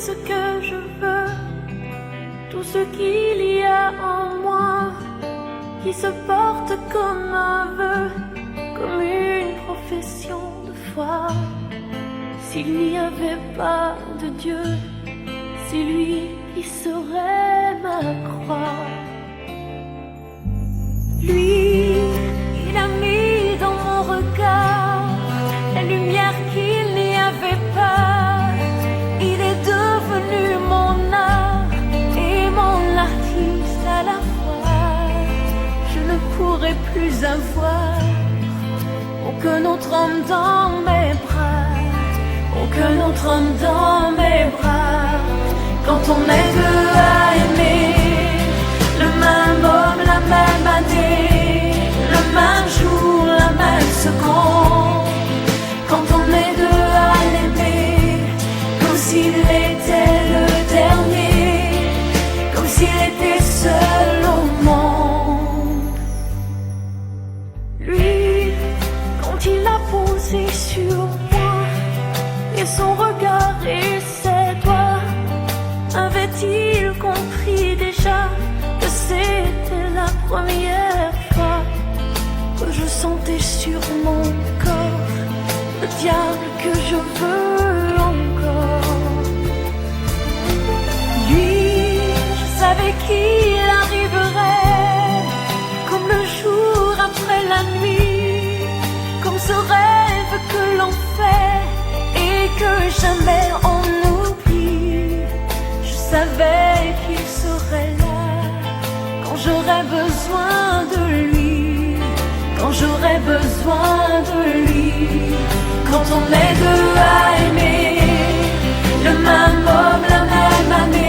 ce que je veux, tout ce qu'il y a en moi, qui se porte comme un vœu, comme une profession de foi. S'il n'y avait pas de Dieu, c'est lui qui serait ma croix. Lui, il a mis dans mon regard la lumière qu'il n'y avait pas. Il est devenu mon art et mon artiste à la fois. Je ne pourrai plus avoir aucun autre homme dans mes bras, aucun autre homme dans mes bras. Quand on est deux à aimer le même homme, la même année, le même jour, la même seconde. Quand on est deux à l'aimer, comme s'il était le dernier, comme s'il était seul au monde. Lui, quand il a posé sur moi, et son regard et ses doigts, avait-il compris déjà que c'était la première fois que je sentais sur mon corps le diable que je veux encore. Lui, je savais qu'il arriverait comme le jour après la nuit, comme ce rêve que l'on fait et que jamais on oublie. Je savais qu'il serait là quand j'aurais besoin de lui, quand j'aurais besoin de lui. Quand on est deux à aimer le même homme, la même année,